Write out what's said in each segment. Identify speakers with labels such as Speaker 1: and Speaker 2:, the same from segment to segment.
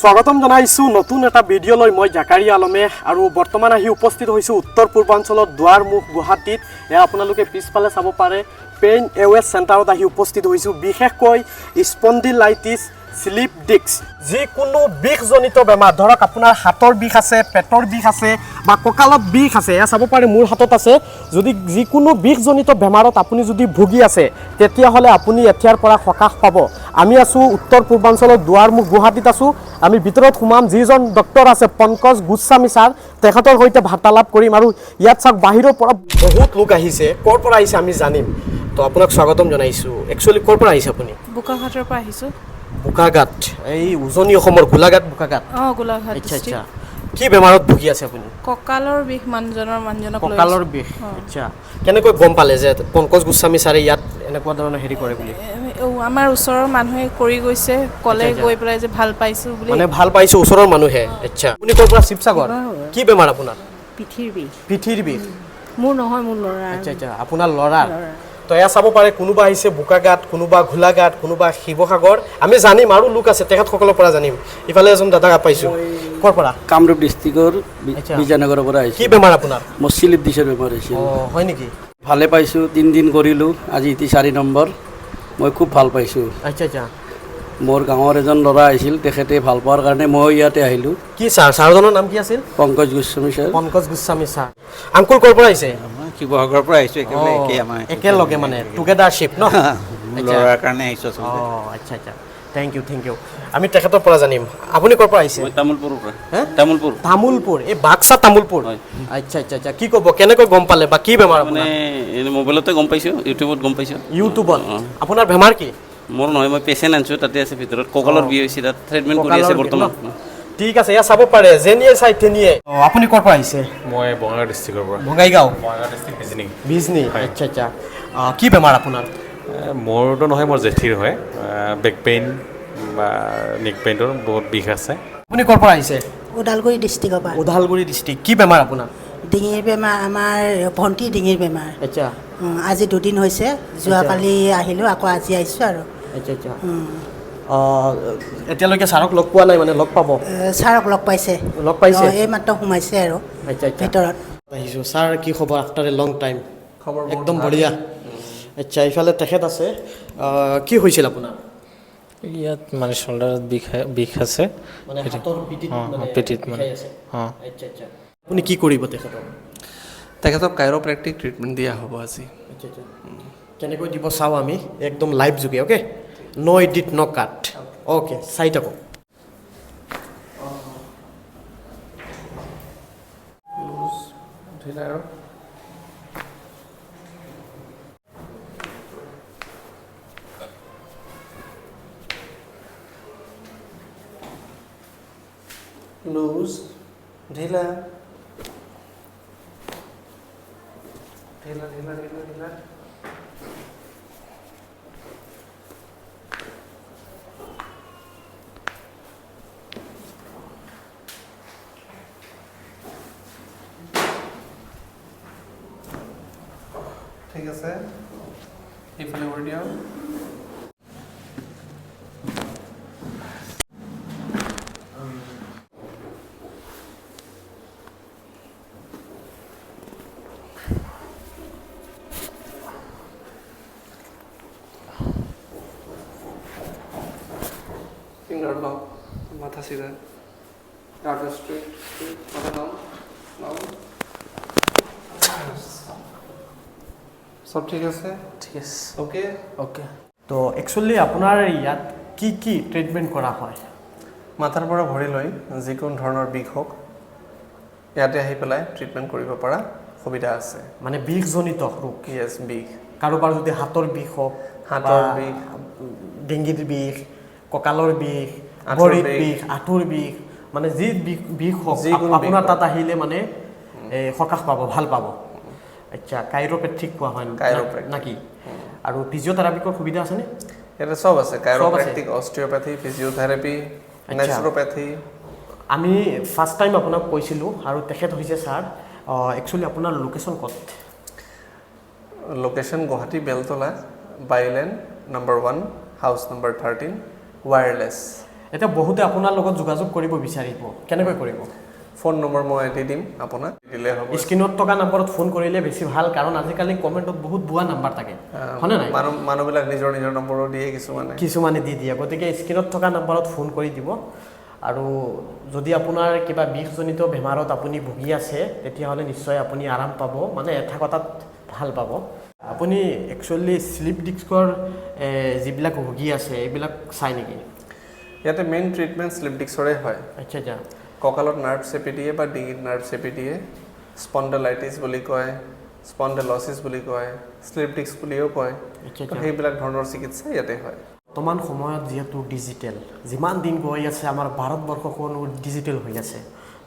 Speaker 1: স্বাগতম জনাইছো নতুন এটা ভিডিও লৈ মই জাকাৰিয়া আলমে আৰু বৰ্তমান আহি উপস্থিত হৈছো উত্তৰ পূৰ্বাঞ্চলত দুৱাৰমুখ গুৱাহাটীত এয়া আপোনালোকে পিছফালে চাব পাৰে পেইন এৱেৰ চেণ্টাৰত আহি উপস্থিত হৈছো বিশেষকৈ স্পন্ডিলাইটিছ স্লিপ ডিস্ক যিকোনো বিষজনিত বেমাৰ ধৰক আপোনাৰ হাতৰ বিষ আছে পেটৰ বিষ আছে বা কঁকালত বিষ আছে এয়া চাব পাৰে মোৰ হাতত আছে যদি যিকোনো বিষজনিত বেমাৰত আপুনি যদি ভুগি আছে তেতিয়াহ'লে আপুনি এতিয়াৰ পৰা সকাহ পাব আমি আছো উত্তৰ পূৰ্বাঞ্চলত দুৱাৰমুখ গুৱাহাটীত আছো আমি ভিতৰত সোমাম যিজন ডক্টৰ আছে পংকজ গোস্বামী ছাৰ তেখেতৰ সৈতে বাৰ্তালাপ কৰিম আৰু ইয়াত চাওক বাহিৰৰ পৰা বহুত লোক আহিছে ক'ৰ পৰা আহিছে আমি জানিম তো আপোনাক স্বাগতম জনাইছো একচুৱেলি ক'ৰ পৰা আহিছে আপুনি
Speaker 2: বোকাঘাটৰ পৰা আহিছো
Speaker 1: বোকাঘাট এই উজনি অসমৰ গোলাঘাট বোকাঘাট
Speaker 2: গোলাঘাট
Speaker 1: আচ্ছা আচ্ছা কি বেমাৰত ভুগি আছে আপুনি
Speaker 2: কঁকালৰ বিষ মানুহজনক
Speaker 1: কঁকালৰ বিষ আচ্ছা কেনেকৈ গম পালে যে পংকজ গোস্বামী ছাৰে ইয়াত এনেকুৱা ধৰণৰ হেৰি কৰে বুলি
Speaker 2: আমাৰ ওচৰৰ মানুহে কৰি গৈছে কলে গৈ পেলাই যে ভাল পাইছো বুলি
Speaker 1: মানে ভাল পাইছো ওচৰৰ মানুহে আচ্ছা আপুনি ক'ৰ পৰা শিৱসাগৰ কি বেমাৰ আপোনাৰ পিঠিৰ বিষ
Speaker 2: মোৰ নহয় মোৰ ল'ৰা
Speaker 1: আচ্ছা আচ্ছা আপোনাৰ ল'ৰাৰ তো এয়া চাব পাৰে কোনোবা আহিছে বোকাঘাট কোনোবা গোলাঘাট কোনোবা শিৱসাগৰ আমি জানিম আৰু লোক আছে তেখেতসকলৰ পৰা জানিম ইফালে এজন দাদাক পাইছোঁ ক'ৰ পৰা
Speaker 3: কামৰূপ ডিষ্ট্ৰিক্টৰ বিজয়নগৰৰ পৰা আহিছোঁ
Speaker 1: কি বেমাৰ আপোনাৰ
Speaker 3: মোৰ স্লিপ ডিছৰ বেমাৰ হৈছে
Speaker 1: হয় নেকি
Speaker 3: ভালে পাইছোঁ 3 দিন কৰিলোঁ আজি এটি 4 নম্বৰ মই খুব ভাল পাইছোঁ
Speaker 1: আচ্ছা আচ্ছা
Speaker 3: মোৰ গাঁৱৰ এজন ল'ৰা আহিছিল তেখেতে ভাল পোৱাৰ কাৰণে মই ইয়াতে আহিলোঁ
Speaker 1: কি ছাৰজনৰ নাম কি আছিল
Speaker 3: Pankaj Goswami sir
Speaker 1: Pankaj Goswami sir uncle ক'ৰ পৰা আহিছে
Speaker 4: শিৱসাগৰৰ পৰা আহিছোঁ
Speaker 1: একেলগে মানে টুগেডাৰশ্বিপ ন
Speaker 4: ল'ৰাৰ কাৰণে আহিছোঁ
Speaker 1: আচ্ছা আচ্ছা থেংক ইউ আমি তেখেতৰ পৰা জানিম আপুনি ক'ৰ পৰা আহিছে
Speaker 4: তামোলপুৰৰ পৰা
Speaker 1: তামোলপুৰ এই বাক্সা তামোলপুৰ আচ্ছা আচ্ছা আচ্ছা কি ক'ব কেনেকৈ গম পালে বা কি বেমাৰ
Speaker 4: মানে মোবাইলতে গম পাইছোঁ ইউটিউবত গম পাইছোঁ
Speaker 1: ইউটিউবত আপোনাৰ বেমাৰ কি
Speaker 4: মোৰ নহয় মই পেচেণ্ট আনিছোঁ তাতে আছে ভিতৰত কঁকালৰ বিষ হৈছে তাত ট্ৰিটমেণ্ট কৰি আছে বৰ্তমান
Speaker 1: ঠিক আছে এয়া চাব পাৰে যেনিয়ে চাই তেনিয়ে আপুনি ক'ৰ পৰা আহিছে
Speaker 5: মই বঙাইগাঁও ডিষ্ট্ৰিক্টৰ পৰা
Speaker 1: বঙাইগাঁও
Speaker 5: ডিষ্ট্ৰিক্ট
Speaker 1: বিজনী আচ্ছা আচ্ছা কি বেমাৰ আপোনাৰ
Speaker 5: মোৰতো নহয় মোৰ জেঠীৰ হয় বেক পেইন বা নেক পেইনৰ বহুত বিষ আছে
Speaker 1: আপুনি ক'ৰ পৰা আহিছে
Speaker 6: ওদালগুৰি ডিষ্ট্ৰিক্টৰ পৰা
Speaker 1: ওদালগুৰি ডিষ্ট্ৰিক্ট কি বেমাৰ আপোনাৰ
Speaker 6: ডিঙিৰ বেমাৰ আমাৰ ভণ্টি ডিঙিৰ বেমাৰ
Speaker 1: আচ্ছা
Speaker 6: আজি 2 দিন হৈছে যোৱাকালি আহিলোঁ আকৌ আজি আহিছোঁ আৰু
Speaker 1: আচ্ছা আচ্ছা এতিয়ালৈকে ছাৰক লগ পোৱা নাই মানে লগ পাব
Speaker 6: ছাৰক লগ পাইছে এই মাত্ৰ সোমাইছে আৰু ভিতৰত
Speaker 1: আহিছোঁ ছাৰ কি খবৰ আফটাৰ এ লং টাইম খবৰ একদম বঢ়িয়া আচ্ছা ইফালে তেখেত আছে কি হৈছিল আপোনাৰ
Speaker 7: ইয়াত মানে শোল্ডাৰত বিষ আছে
Speaker 1: মানে হাতৰ
Speaker 7: পিঠিত মানে
Speaker 1: আচ্ছা আচ্ছা আপুনি কি কৰিব
Speaker 8: তেখেতক কাইৰোপ্ৰেক্টিক ট্ৰিটমেণ্ট দিয়া হ'ব আজি
Speaker 1: আচ্ছা আচ্ছা কেনেকৈ দিব চাওঁ আমি একদম লাইভ যোগে অ'কে নো এডিট নো কাট অ'কে চাই থাকোঁ
Speaker 8: লুজ ঢিলা ঠিক আছে এইফালে কৰি দিয়ক finger lock, মাথা সিধা, shoulder straight, মাথা down. সব ঠিক আছে?
Speaker 1: ঠিক আছে
Speaker 8: ওকে?
Speaker 1: ওকে তো একচুৱেলি আপোনাৰ ইয়াত কি কি ট্ৰিটমেণ্ট কৰা হয়
Speaker 8: মাথাৰ পৰা ভৰি লৈ যিকোনো ধৰণৰ বিষ হওক ইয়াতে আহি পেলাই ট্ৰিটমেণ্ট কৰিব পৰা সুবিধা আছে
Speaker 1: মানে বিষজনিত ৰোগ
Speaker 8: ইয়েছ বিষ
Speaker 1: কাৰোবাৰ যদি হাতৰ বিষ হওক
Speaker 8: হাতৰ বিষ
Speaker 1: ডিঙিৰ বিষ কঁকালৰ বিষ ভৰিৰ বিষ আঁঠুৰ বিষ মানে যি বিষ হওক আপোনাৰ তাত আহিলে মানে সকাহ পাব ভাল পাব আচ্ছা কাইৰোপ্ৰেক্টিক কোৱা হয় নাকি আৰু ফিজিঅ'থেৰাপিকৰ সুবিধা আছেনে
Speaker 8: ইয়াতে সব আছে কাইৰোপ্ৰেক্টিক অস্টিওপ্যাথি ফিজিঅ'থেৰাপি নেচুৰোপ্যাথি
Speaker 1: আমি ফাৰ্ষ্ট টাইম আপোনাক কৈছিলোঁ আৰু তেখেত হৈছে ছাৰ একচুৱেলি আপোনাৰ লোকেশ্যন ক'ত
Speaker 8: location Guwahati Beltola bylane number 1 house number 13 wireless
Speaker 1: এতিয়া বহুতে আপোনাৰ লগত যোগাযোগ কৰিব বিচাৰিব কেনেকৈ কৰিব
Speaker 8: ফোন নম্বৰ মই দি দিম আপোনাক দিলে হ'ব
Speaker 1: স্ক্ৰীনত থকা নম্বৰত ফোন কৰিলে বেছি ভাল কাৰণ আজিকালি কমেণ্টত বহুত ভুৱা নাম্বাৰ থাকে হয়নে নাই
Speaker 8: মানুহবিলাক নিজৰ নিজৰ নম্বৰো দিয়ে
Speaker 1: কিছুমানে দি দিয়ে গতিকে স্ক্ৰীনত থকা নম্বৰত ফোন কৰি দিব আৰু যদি আপোনাৰ কিবা বিষজনিত বেমাৰত আপুনি ভুগি আছে তেতিয়াহ'লে নিশ্চয় আপুনি আৰাম পাব মানে এটা কথাত ভাল পাব আপুনি একচুৱেলি স্লিপ ডিস্কৰ যিবিলাক ভুগি আছে এইবিলাক চাই নেকি
Speaker 8: ইয়াতে মেইন ট্ৰিটমেণ্ট স্লিপ ডিস্কৰে হয়
Speaker 1: আচ্ছা আচ্ছা
Speaker 8: কঁকালত নাৰ্ভ চেপি দিয়ে বা ডিঙিত নাৰ্ভ চেপি দিয়ে স্পণ্ডেলাইটিছ বুলি কয় স্পণ্ডেলচিছ বুলি কয় স্লিপ ডিস্ক বুলিও কয় সেইবিলাক ধৰণৰ চিকিৎসা ইয়াতে হয়
Speaker 1: বৰ্তমান সময়ত যিহেতু ডিজিটেল যিমান দিন গৈ আছে আমাৰ ভাৰতবৰ্ষখনো ডিজিটেল হৈ আছে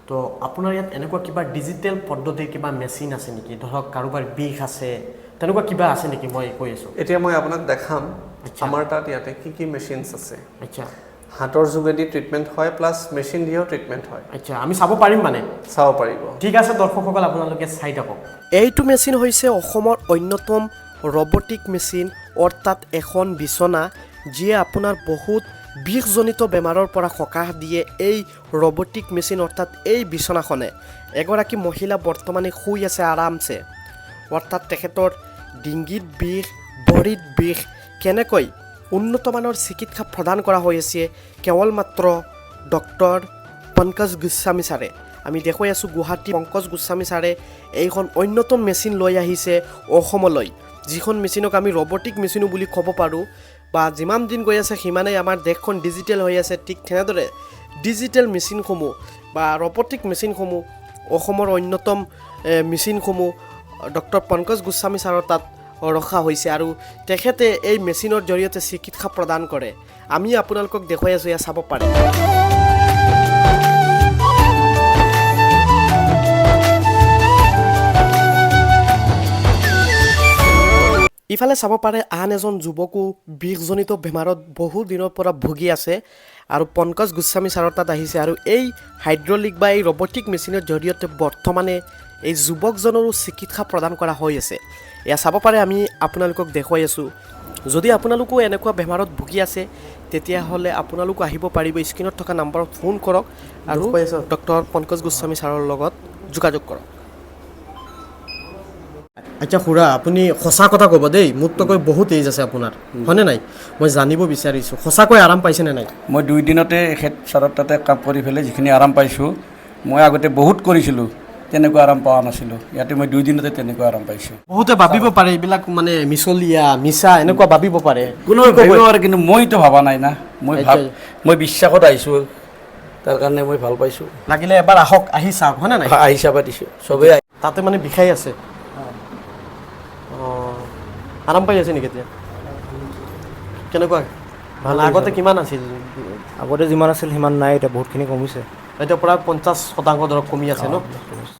Speaker 1: তো আপোনাৰ ইয়াত এনেকুৱা কিবা ডিজিটেল পদ্ধতিৰ কিবা মেচিন আছে নেকি ধৰক কাৰোবাৰ বিষ আছে তেনেকুৱা কিবা আছে নেকি মই কৈ আছোঁ
Speaker 8: এতিয়া মই আপোনাক দেখাম আমাৰ তাত ইয়াতে কি কি মেচিনছ আছে
Speaker 1: আচ্ছা
Speaker 8: হাতৰ যোগেদি ট্ৰিটমেণ্ট হয় প্লাছ মেচিন দিও ট্ৰিটমেণ্ট হয়
Speaker 1: আচ্ছা আমি চাব পাৰিম মানে
Speaker 8: চাব পাৰিব
Speaker 1: ঠিক আছে দৰ্শকসকল আপোনালোকে চাই থাকক এইটো মেচিন হৈছে অসমৰ অন্যতম ৰবটিক মেচিন অৰ্থাৎ এখন বিচনা যিয়ে আপোনাৰ বহুত বিষজনিত বেমাৰৰ পৰা সকাহ দিয়ে এই ৰবটিক মেচিন অৰ্থাৎ এই বিচনাখনে এগৰাকী মহিলা বৰ্তমানে শুই আছে আৰামছে অৰ্থাৎ তেখেতৰ ডিঙিত বিষ ভৰিত বিষ কেনেকৈ উন্নতমানৰ চিকিৎসা প্ৰদান কৰা হৈ আছে কেৱল মাত্ৰ ডক্টৰ পংকজ গোস্বামী ছাৰে আমি দেখুৱাই আছোঁ গুৱাহাটী পংকজ গোস্বামী ছাৰে এইখন অন্যতম মেচিন লৈ আহিছে অসমলৈ যিখন মেচিনক আমি ৰবটিক মেচিনো বুলি ক'ব পাৰোঁ বা যিমান দিন গৈ আছে সিমানেই আমাৰ দেশখন ডিজিটেল হৈ আছে ঠিক তেনেদৰে ডিজিটেল মেচিনসমূহ বা ৰবটিক মেচিনসমূহ অসমৰ অন্যতম মেচিনসমূহ ডক্টৰ পংকজ গোস্বামী ছাৰৰ তাত ৰখা হৈছে আৰু তেখেতে এই মেচিনৰ জৰিয়তে চিকিৎসা প্ৰদান কৰে আমি আপোনালোকক দেখুৱাই আছোঁ এয়া চাব পাৰে ইফালে চাব পাৰে আন এজন যুৱকো বিষজনিত বেমাৰত বহু দিনৰ পৰা ভুগি আছে আৰু পংকজ গোস্বামী ছাৰৰ তাত আহিছে আৰু এই হাইড্ৰলিক বা এই ৰবটিক মেচিনৰ জৰিয়তে বৰ্তমানে এই যুৱকজনৰো চিকিৎসা প্ৰদান কৰা হৈ আছে এয়া চাব পাৰে আমি আপোনালোকক দেখুৱাই আছোঁ যদি আপোনালোকো এনেকুৱা বেমাৰত ভুগি আছে তেতিয়াহ'লে আপোনালোকো আহিব পাৰিব স্ক্ৰীনত থকা নম্বৰত ফোন কৰক আৰু ডক্টৰ পংকজ গোস্বামী ছাৰৰ লগত যোগাযোগ কৰক আচ্ছা খুৰা আপুনি সঁচা কথা ক'ব দেই মোতকৈ বহুত এজ আছে আপোনাৰ হয়নে নাই মই জানিব বিচাৰিছোঁ সঁচাকৈ আৰাম পাইছেনে নাই
Speaker 3: মই 2 দিনতে এখেত ছাৰৰ তাতে কাম কৰি পেলাই যিখিনি আৰাম পাইছোঁ মই আগতে বহুত কৰিছিলোঁ তেনেকুৱা আৰাম পোৱা নাছিলোঁ ইয়াতে মই 2 দিনতে তেনেকুৱা আৰাম পাইছোঁ
Speaker 1: বহুতে ভাবিব পাৰে এইবিলাক মানে মিছলীয়া মিছা এনেকুৱা ভাবিব পাৰে
Speaker 3: কোনো ভাবিব পাৰে কিন্তু মইতো ভবা নাই না মই বিশ্বাসত আহিছোঁ তাৰ কাৰণে মই ভাল পাইছোঁ
Speaker 1: লাগিলে এবাৰ আহক আহি চাওক হয়নে নাই
Speaker 3: আহি চাবা দিছোঁ চবেই
Speaker 1: তাতে মানে বিষাই আছে আৰাম পাই আছে নেকি এতিয়া কেনেকুৱা ভাল আগতে কিমান আছিল
Speaker 9: আগতে যিমান আছিল সিমান নাই এতিয়া বহুতখিনি কমিছে
Speaker 1: এতিয়া প্ৰায় 50% ধৰক কমি আছে ন